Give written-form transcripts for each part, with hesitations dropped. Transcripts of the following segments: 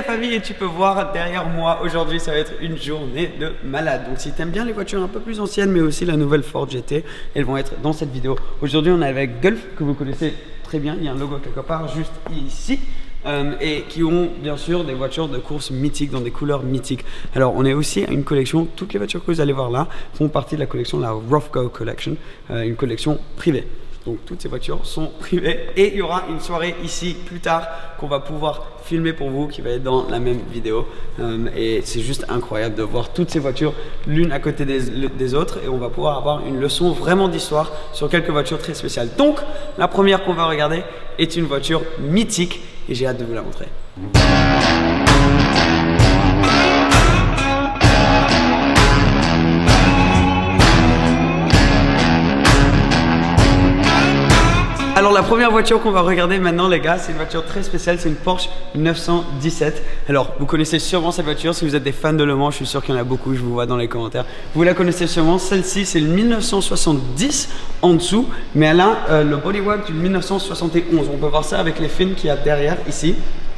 famille, et tu peux voir derrière moi aujourd'hui, ça va être une journée de malade. Donc si tu aimes bien les voitures un peu plus anciennes, mais aussi la nouvelle Ford GT, elles vont être dans cette vidéo. Aujourd'hui, on est avec Gulf, que vous connaissez très bien. Il y a un logo quelque part juste ici. Et qui ont bien sûr des voitures de course mythiques dans des couleurs mythiques. Alors on est aussi à une collection, toutes les voitures que vous allez voir là font partie de la collection, la Rough Go Collection, une collection privée. Donc toutes ces voitures sont privées et il y aura une soirée ici plus tard qu'on va pouvoir filmer pour vous, qui va être dans la même vidéo. Et c'est juste incroyable de voir toutes ces voitures l'une à côté des autres, et on va pouvoir avoir une leçon vraiment d'histoire sur quelques voitures très spéciales. Donc la première qu'on va regarder est une voiture mythique et j'ai hâte de vous la montrer. Alors la première voiture qu'on va regarder maintenant les gars, c'est une voiture très spéciale, c'est une Porsche 917. Alors vous connaissez sûrement cette voiture, si vous êtes des fans de Le Mans, je suis sûr qu'il y en a beaucoup, je vous vois dans les commentaires. Vous la connaissez sûrement, celle-ci c'est le 1970 en dessous, mais elle a le bodywork du 1971. On peut voir ça avec les fins qu'il y a derrière ici.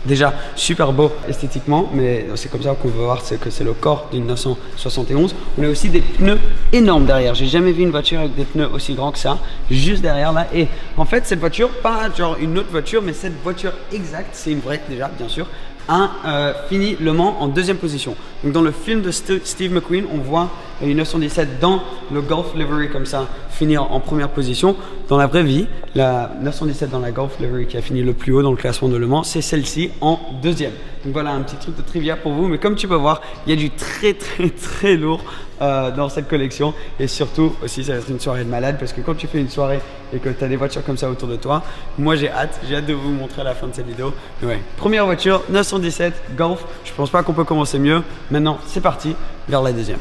Déjà super beau esthétiquement, mais c'est comme ça qu'on veut voir que c'est le corps du 1971. On a aussi des pneus énormes derrière. J'ai jamais vu une voiture avec des pneus aussi grands que ça, juste derrière là. Et en fait, cette voiture, pas genre une autre voiture, mais cette voiture exacte, c'est une vraie déjà, bien sûr, a fini Le Mans en deuxième position. Donc dans le film de Steve McQueen, on voit une 917 dans le Golf Livery comme ça finir en première position. Dans la vraie vie, la 917 dans la Golf Livery qui a fini le plus haut dans le classement de Le Mans, c'est celle-ci en deuxième. Donc voilà un petit truc de trivia pour vous, mais comme tu peux voir, il y a du très lourd dans cette collection, et surtout aussi ça va être une soirée de malade, parce que quand tu fais une soirée et que tu as des voitures comme ça autour de toi, moi j'ai hâte de vous montrer à la fin de cette vidéo. Mais ouais, première voiture 917 Golf, je pense pas qu'on peut commencer mieux. Maintenant c'est parti vers la deuxième.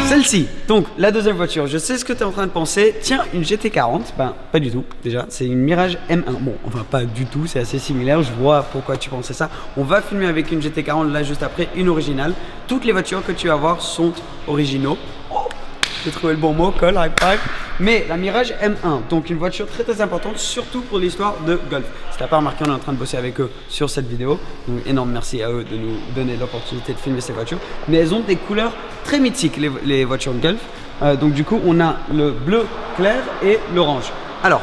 Celle-ci, donc la deuxième voiture, je sais ce que tu es en train de penser. Tiens, une GT40, ben pas du tout déjà, c'est une Mirage M1. Bon, enfin pas du tout, c'est assez similaire, je vois pourquoi tu pensais ça. On va filmer avec une GT40 là juste après, une originale. Toutes les voitures que tu vas voir sont originaux. Oh, j'ai trouvé le bon mot, call, high five. Mais la Mirage M1, donc une voiture très importante, surtout pour l'histoire de Golf. Si tu n'as pas remarqué, on est en train de bosser avec eux sur cette vidéo. Donc énorme merci à eux de nous donner l'opportunité de filmer ces voitures. Mais elles ont des couleurs très mythiques, les voitures Golf. Donc du coup, on a le bleu clair et l'orange. Alors,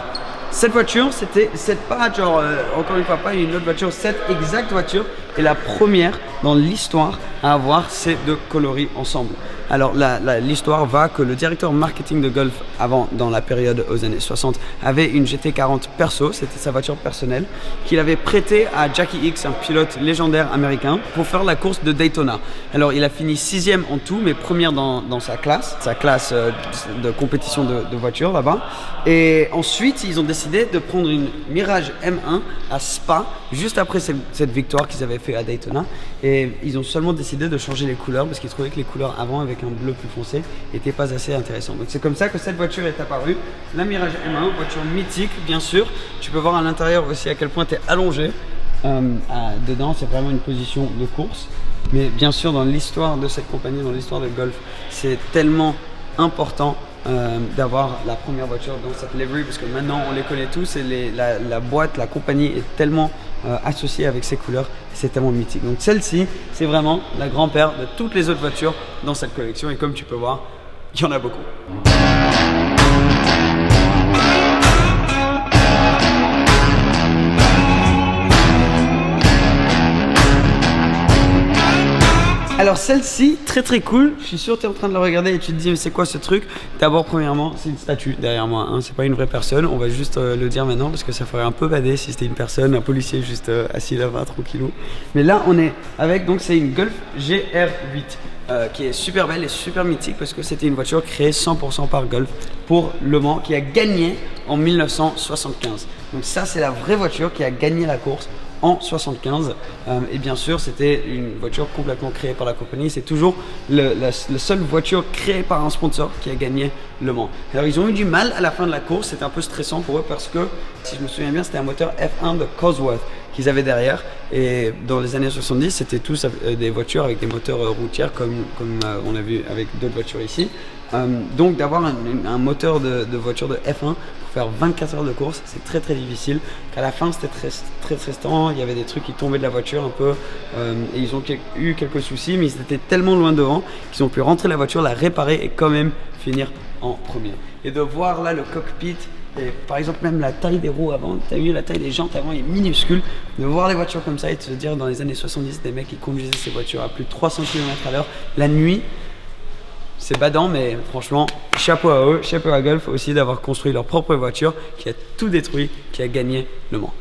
cette voiture, c'est pas genre, encore une fois, pas une autre voiture, cette exacte voiture est la première dans l'histoire à avoir ces deux coloris ensemble. Alors l'histoire va que le directeur marketing de Golf avant, dans la période aux années 60, avait une GT40 perso, c'était sa voiture personnelle, qu'il avait prêtée à Jackie Hicks, un pilote légendaire américain, pour faire la course de Daytona. Alors il a fini 6e en tout, mais première dans sa classe de compétition de voitures là-bas. Et ensuite ils ont décidé de prendre une Mirage M1 à Spa, juste après cette victoire qu'ils avaient fait à Daytona. Et ils ont seulement décidé de changer les couleurs, parce qu'ils trouvaient que les couleurs avant avec un bleu plus foncé n'étaient pas assez intéressantes. Donc c'est comme ça que cette voiture est apparue, la Mirage M1, voiture mythique bien sûr. Tu peux voir à l'intérieur aussi à quel point tu es allongé. Dedans c'est vraiment une position de course. Mais bien sûr dans l'histoire de cette compagnie, dans l'histoire de Golf, c'est tellement important d'avoir la première voiture dans cette livery, parce que maintenant on les connaît tous, et la boîte, la compagnie est tellement associée avec ces couleurs, c'est tellement mythique. Donc celle-ci, c'est vraiment la grand-père de toutes les autres voitures dans cette collection, et comme tu peux voir, il y en a beaucoup. Alors celle-ci, très cool, je suis sûr que tu es en train de la regarder et tu te dis mais c'est quoi ce truc? D'abord premièrement, c'est une statue derrière moi, hein. C'est pas une vraie personne, on va juste le dire maintenant parce que ça ferait un peu bader si c'était une personne, un policier juste assis là-bas tranquillou. Mais là on est avec, donc c'est une Golf GR8 qui est super belle et super mythique, parce que c'était une voiture créée 100% par Golf pour Le Mans, qui a gagné en 1975. Donc ça c'est la vraie voiture qui a gagné la course en 75, et bien sûr c'était une voiture complètement créée par la compagnie. C'est toujours la seule voiture créée par un sponsor qui a gagné Le Mans. Alors ils ont eu du mal à la fin de la course, c'était un peu stressant pour eux, parce que si je me souviens bien c'était un moteur F1 de Cosworth qu'ils avaient derrière, et dans les années 70 c'était tous des voitures avec des moteurs routières comme on a vu avec d'autres voitures ici. Donc d'avoir un moteur de voiture de F1 pour faire 24 heures de course, c'est très très difficile. Qu'à la fin c'était très stressant, il y avait des trucs qui tombaient de la voiture un peu et ils ont eu quelques soucis, mais ils étaient tellement loin devant qu'ils ont pu rentrer la voiture, la réparer et quand même finir en premier. Et de voir là le cockpit, et par exemple même la taille des roues avant, tu as vu la taille des jantes avant est minuscule, de voir les voitures comme ça et de se dire dans les années 70 des mecs qui conduisaient ces voitures à plus de 300 km/h la nuit, c'est badant, mais franchement chapeau à eux, chapeau à Gulf aussi d'avoir construit leur propre voiture qui a tout détruit, qui a gagné Le Mans.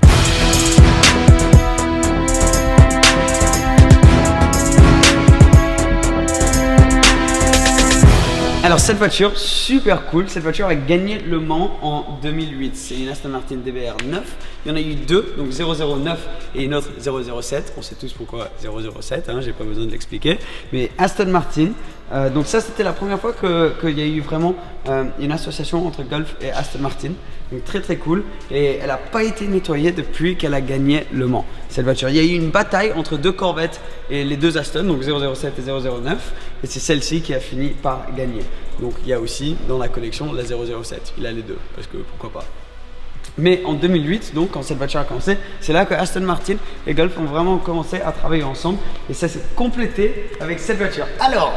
Alors cette voiture, super cool, cette voiture a gagné Le Mans en 2008, c'est une Aston Martin DBR 9, il y en a eu deux, donc 009 et une autre 007, on sait tous pourquoi 007, hein, j'ai pas besoin de l'expliquer, mais Aston Martin, donc ça c'était la première fois qu'il y a eu vraiment une association entre Gulf et Aston Martin, donc très très cool, et elle n'a pas été nettoyée depuis qu'elle a gagné Le Mans, cette voiture. Il y a eu une bataille entre deux Corvettes et les deux Aston, donc 007 et 009, et c'est celle-ci qui a fini par gagner. Donc il y a aussi dans la collection la 007, il a les deux, parce que pourquoi pas. Mais en 2008, donc quand cette voiture a commencé, c'est là que Aston Martin et Gulf ont vraiment commencé à travailler ensemble, et ça s'est complété avec cette voiture. Alors,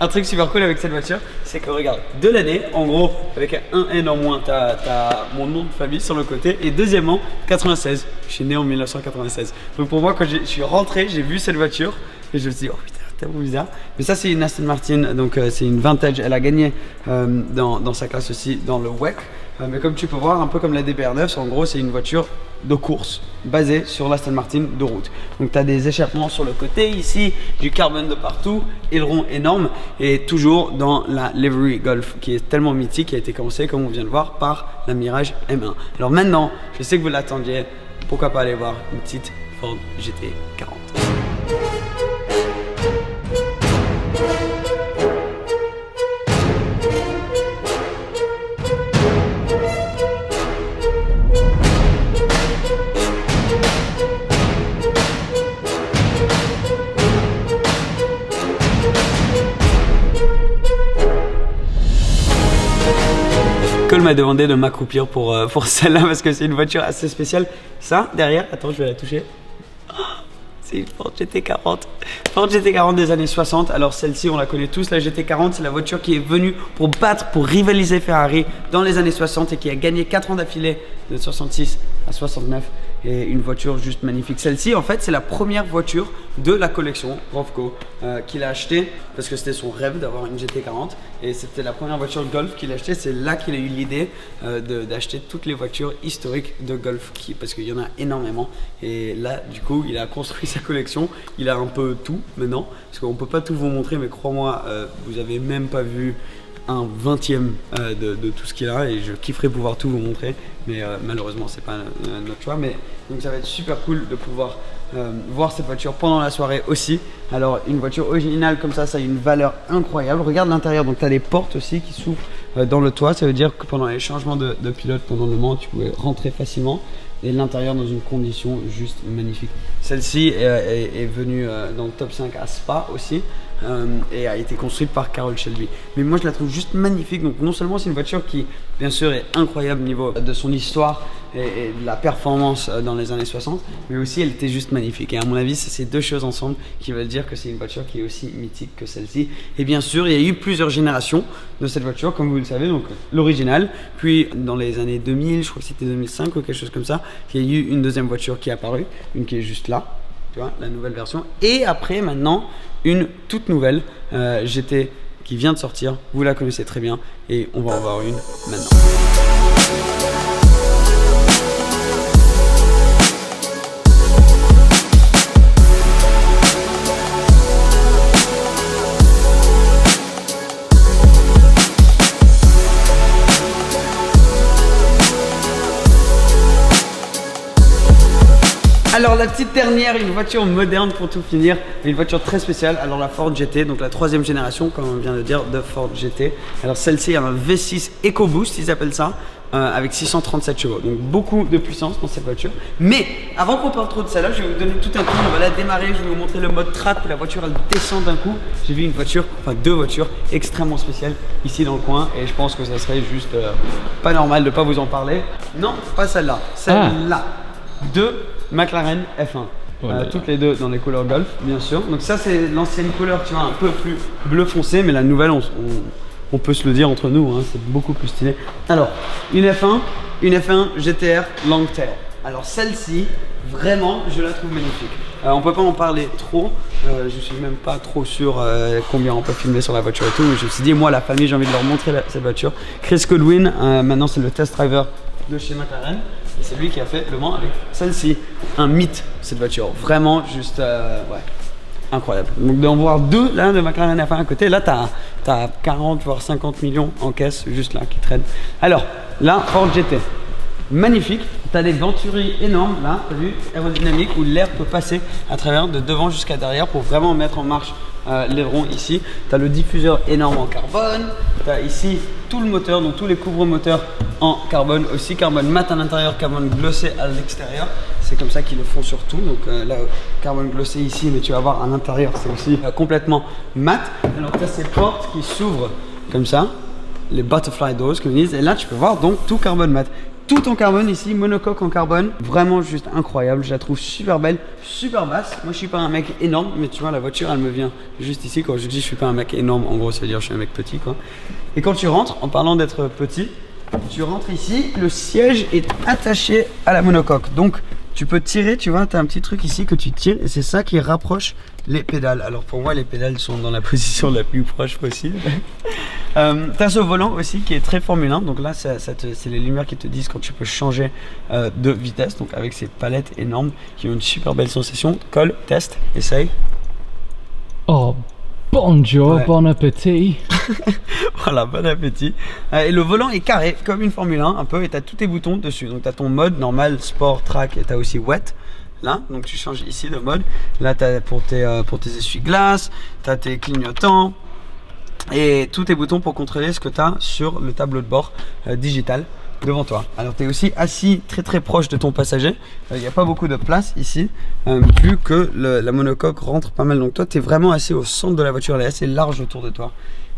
un truc super cool avec cette voiture, c'est que regarde, de l'année, en gros, avec un N en moins, tu as mon nom de famille sur le côté. Et deuxièmement, 96. Je suis né en 1996. Donc pour moi, quand je suis rentré, j'ai vu cette voiture et je me suis dit, oh putain, c'est tellement bizarre. Mais ça, c'est une Aston Martin, donc c'est une vintage. Elle a gagné dans sa classe aussi dans le WEC. Mais comme tu peux voir, un peu comme la DBR9, en gros, c'est une voiture de course basée sur l'Aston Martin de route. Donc tu as des échappements sur le côté ici, du carbone de partout, aileron énorme et toujours dans la livery Gulf qui est tellement mythique, qui a été commencée comme on vient de voir par la Mirage M1. Alors maintenant, je sais que vous l'attendiez, pourquoi pas aller voir une petite Ford GT40. Cole m'a demandé de m'accroupir pour celle-là parce que c'est une voiture assez spéciale. Ça, derrière, attends, je vais la toucher. C'est une Ford GT40. Ford GT40 des années 60. Alors celle-ci, on la connaît tous, la GT40. C'est la voiture qui est venue pour battre, pour rivaliser Ferrari dans les années 60 et qui a gagné 4 ans d'affilée de 66 à 69. Et une voiture juste magnifique. Celle-ci, en fait, c'est la première voiture de la collection Rovco qu'il a acheté parce que c'était son rêve d'avoir une GT40 et c'était la première voiture Golf qu'il a acheté. C'est là qu'il a eu l'idée d'acheter toutes les voitures historiques de Golf parce qu'il y en a énormément. Et là, du coup, il a construit sa collection. Il a un peu tout maintenant parce qu'on peut pas tout vous montrer, mais crois-moi, vous avez même pas vu un 20e de tout ce qu'il a et je kifferais pouvoir tout vous montrer, mais malheureusement c'est pas notre choix. Mais donc ça va être super cool de pouvoir voir cette voiture pendant la soirée aussi. Alors une voiture originale comme ça a une valeur incroyable. Regarde l'intérieur, donc tu as des portes aussi qui s'ouvrent dans le toit, ça veut dire que pendant les changements de pilote pendant le Mans tu pouvais rentrer facilement. Et l'intérieur dans une condition juste magnifique. Celle-ci est venue dans le top 5 à Spa aussi et a été construite par Carroll Shelby. Mais moi je la trouve juste magnifique. Donc non seulement c'est une voiture qui bien sûr est incroyable au niveau de son histoire et de la performance dans les années 60, mais aussi elle était juste magnifique. Et à mon avis c'est ces deux choses ensemble qui veulent dire que c'est une voiture qui est aussi mythique que celle-ci. Et bien sûr il y a eu plusieurs générations de cette voiture comme vous le savez, donc l'original, puis dans les années 2000, je crois que c'était 2005 ou quelque chose comme ça, il y a eu une deuxième voiture qui est apparue, une qui est juste là, tu vois, la nouvelle version, et après maintenant une toute nouvelle GT qui vient de sortir, vous la connaissez très bien et on va en voir une maintenant. Alors la petite dernière, une voiture moderne pour tout finir, une voiture très spéciale, alors la Ford GT, donc la troisième génération comme on vient de dire de Ford GT. Alors celle-ci a un V6 EcoBoost, ils appellent ça, avec 637 chevaux. Donc beaucoup de puissance dans cette voiture. Mais avant qu'on parle trop de celle-là, je vais vous donner tout un tour. On va la démarrer, je vais vous montrer le mode track où la voiture elle descend d'un coup. J'ai vu une voiture, enfin deux voitures extrêmement spéciales ici dans le coin et je pense que ça serait juste pas normal de pas vous en parler. Non, pas celle-là, celle-là. Deux McLaren F1. Toutes les deux dans les couleurs Golf, bien sûr. Donc ça c'est l'ancienne couleur, tu vois, un peu plus bleu foncé, mais la nouvelle, on peut se le dire entre nous, hein, c'est beaucoup plus stylé. Alors, une F1 GTR Longtail. Alors celle-ci, vraiment, je la trouve magnifique. On peut pas en parler trop, je suis même pas trop sûr combien on peut filmer sur la voiture et tout, mais je me suis dit, moi la famille, j'ai envie de leur montrer cette voiture. Chris Goodwin, maintenant c'est le test driver de chez McLaren. Et c'est lui qui a fait Le Mans avec celle-ci. Un mythe, cette voiture. Vraiment, juste, ouais, incroyable. Donc d'en voir deux, là, de McLaren F1 à côté, là, t'as 40 voire 50 millions en caisse, juste là, qui traînent. Alors, là, Ford GT. Magnifique. T'as des venturies énormes, là, t'as vu, aérodynamique, où l'air peut passer à travers, de devant jusqu'à derrière, pour vraiment mettre en marche l'aileron ici. Tu as le diffuseur énorme en carbone, tu as ici tout le moteur, donc tous les couvre-moteurs en carbone, aussi carbone mat à l'intérieur, carbone glossé à l'extérieur. C'est comme ça qu'ils le font surtout, donc là carbone glossé ici, mais tu vas voir à l'intérieur c'est aussi complètement mat. Alors tu as ces portes qui s'ouvrent comme ça, les butterfly doors comme ils disent, et là tu peux voir donc tout carbone mat. Tout en carbone ici, monocoque en carbone, vraiment juste incroyable, je la trouve super belle, super basse. Moi je suis pas un mec énorme, mais tu vois la voiture elle me vient juste ici. Quand je dis je suis pas un mec énorme, en gros ça veut dire je suis un mec petit quoi. Et quand tu rentres, en parlant d'être petit, tu rentres ici, le siège est attaché à la monocoque. Donc tu peux tirer, tu vois, tu as un petit truc ici que tu tires et c'est ça qui rapproche les pédales. Alors pour moi les pédales sont dans la position la plus proche possible. Tu as ce volant aussi qui est très Formule 1, donc là c'est les lumières qui te disent quand tu peux changer de vitesse, donc avec ces palettes énormes qui ont une super belle sensation. Colle, test, essaye. Oh, bonjour, ouais. Bon appétit. Voilà, bon appétit. Et le volant est carré comme une Formule 1 un peu, et tu as tous tes boutons dessus, donc tu as ton mode normal, sport, track, et tu as aussi wet. Là, donc tu changes ici de mode. Là tu as pour tes essuie-glaces, tu as tes clignotants et tous tes boutons pour contrôler ce que tu as sur le tableau de bord digital devant toi. Alors tu es aussi assis très proche de ton passager, il n'y a pas beaucoup de place ici, vu que la monocoque rentre pas mal, donc toi tu es vraiment assis au centre de la voiture, elle est assez large autour de toi.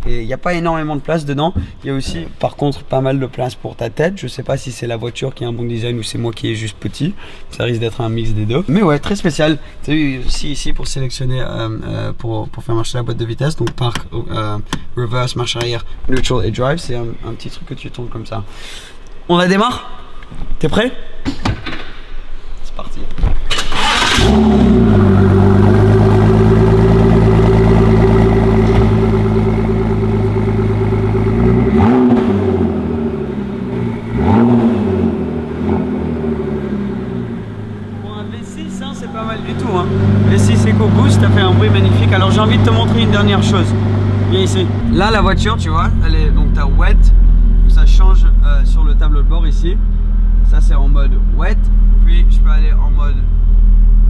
Et il n'y a pas énormément de place dedans. Il y a aussi par contre pas mal de place pour ta tête. Je sais pas si c'est la voiture qui a un bon design ou c'est moi qui est juste petit. Ça risque d'être un mix des deux. Mais ouais, très spécial. Tu as vu ici pour sélectionner, pour faire marcher la boîte de vitesse. Donc park, reverse, marche arrière, neutral et drive. C'est un petit truc que tu tournes comme ça. On la démarre? T'es prêt? C'est parti. V6 EcoBoost, ça fait un bruit magnifique. Alors j'ai envie de te montrer une dernière chose. Viens ici. Là la voiture, tu vois, elle est donc t'as wet, ça change sur le tableau de bord ici. Ça c'est en mode wet. Puis je peux aller en mode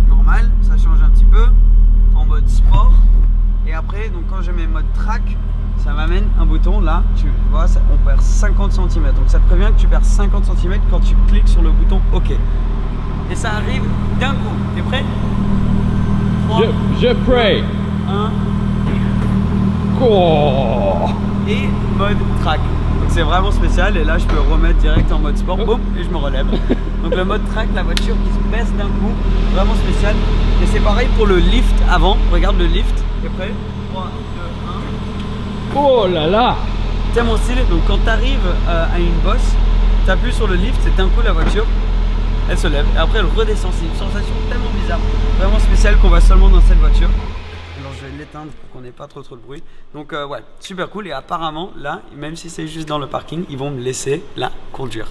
normal, ça change un petit peu, en mode sport. Et après, donc quand je mets mode track, ça m'amène un bouton là, tu vois, on perd 50 cm. Donc ça te prévient que tu perds 50 cm quand tu cliques sur le bouton OK. Et ça arrive d'un coup. T'es prêt? 3, je pray. 1. Oh. Et mode track. Donc c'est vraiment spécial. Et là je peux remettre direct en mode sport. Boum, et je me relève. Donc le mode track, la voiture qui se baisse d'un coup. Vraiment spécial. Et c'est pareil pour le lift avant. Regarde le lift. T'es prêt? 3, 2, 1. Oh là là. C'est mon style. Donc quand tu arrives à une bosse, tu appuies sur le lift. C'est d'un coup la voiture. Elle se lève et après elle redescend. C'est une sensation tellement bizarre, vraiment spéciale qu'on va seulement dans cette voiture. Alors je vais l'éteindre pour qu'on n'ait pas trop de bruit. Donc ouais, super cool. Et apparemment là, même si c'est juste dans le parking, ils vont me laisser la conduire.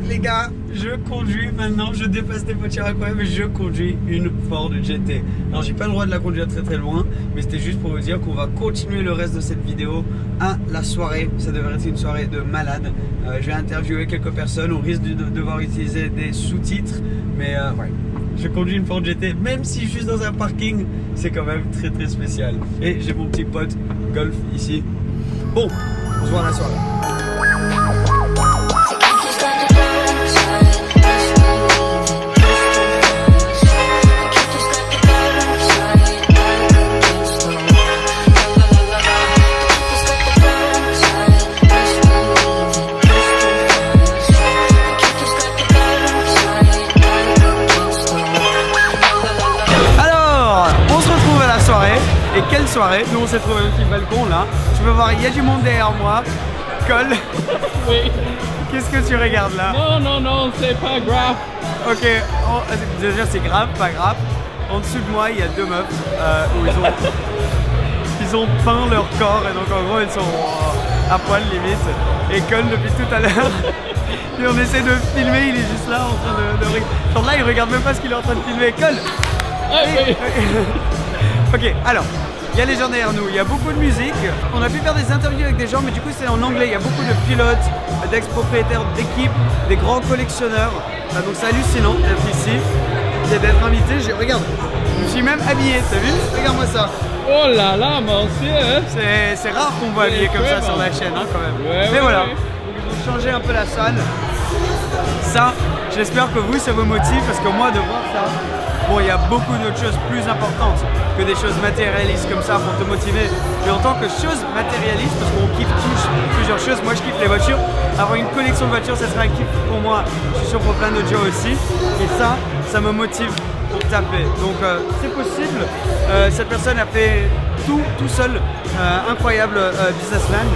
Les gars, je conduis maintenant, je dépasse des voitures incroyables et je conduis une Ford GT. Alors j'ai pas le droit de la conduire très loin, mais c'était juste pour vous dire qu'on va continuer le reste de cette vidéo à la soirée. Ça devrait être une soirée de malade. Je vais interviewer quelques personnes, on risque de devoir utiliser des sous-titres, mais ouais. Je conduis une Ford GT, même si je suis dans un parking, c'est quand même très spécial. Et j'ai mon petit pote Golf ici. Bon, on se voit à la soirée. Et quelle soirée. Nous on s'est trouvé un petit balcon là. Tu peux voir, il y a du monde derrière moi. Cole. Oui. Qu'est-ce que tu regardes là? Non, c'est pas grave. Ok, déjà c'est grave, pas grave. En dessous de moi, il y a deux meufs où ils ont peint leur corps et donc en gros ils sont à poil limite. Et Cole depuis tout à l'heure, et on essaie de filmer, il est juste là en train de regarder. Genre là il regarde même pas ce qu'il est en train de filmer. Cole. Oui. Ok, alors. Il y a les gens derrière nous, il y a beaucoup de musique. On a pu faire des interviews avec des gens, mais du coup c'est en anglais. Il y a beaucoup de pilotes, d'ex-propriétaires d'équipes, des grands collectionneurs. Donc c'est hallucinant d'être ici et d'être invité. Regarde, je me suis même habillé, t'as vu? Regarde-moi ça. Oh là là, monsieur. C'est rare qu'on voit habillé comme ça sur la chaîne, hein, quand même. Mais voilà, donc, ils ont changé un peu la salle. Ça, j'espère que vous, ça vous motive, parce que moi, de voir ça, bon, il y a beaucoup d'autres choses plus importantes que des choses matérialistes comme ça pour te motiver. Mais en tant que chose matérialiste, parce qu'on kiffe tous plusieurs choses, moi je kiffe les voitures. Avoir une collection de voitures, ça serait un kiff pour moi. Je suis sûr pour plein d'autres gens aussi. Et ça me motive pour taper. Donc c'est possible. Cette personne a fait tout seul. Incroyable businessman.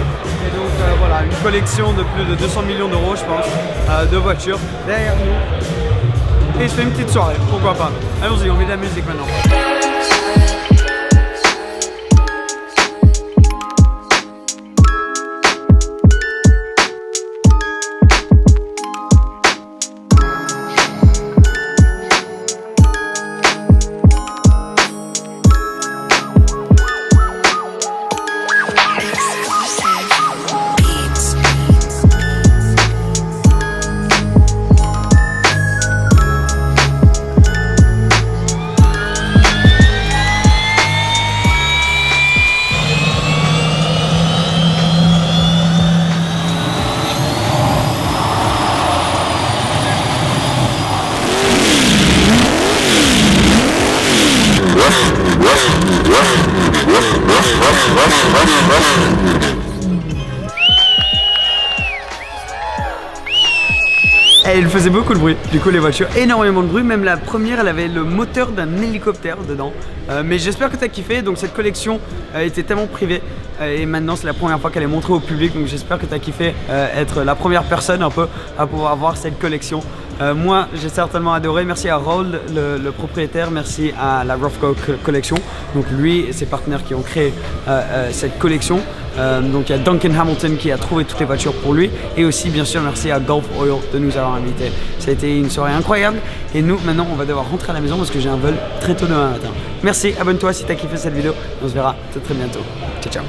Et donc voilà, une collection de plus de 200 millions d'euros, je pense, de voitures derrière nous. Et je fais une petite soirée, pourquoi pas. Allons-y, on met de la musique maintenant. Et il faisait beaucoup de bruit, du coup les voitures, énormément de bruit, même la première elle avait le moteur d'un hélicoptère dedans. Mais j'espère que tu as kiffé, donc cette collection était tellement privée et maintenant c'est la première fois qu'elle est montrée au public, donc j'espère que tu as kiffé être la première personne un peu à pouvoir voir cette collection. Moi j'ai certainement adoré, merci à Roald le propriétaire, merci à la Roughco Collection, donc lui et ses partenaires qui ont créé cette collection. Donc il y a Duncan Hamilton qui a trouvé toutes les voitures pour lui, et aussi bien sûr merci à Gulf Oil de nous avoir invités. Ça a été une soirée incroyable et nous maintenant on va devoir rentrer à la maison parce que j'ai un vol très tôt demain matin. Merci, abonne-toi si tu as kiffé cette vidéo, on se verra très bientôt. Ciao ciao.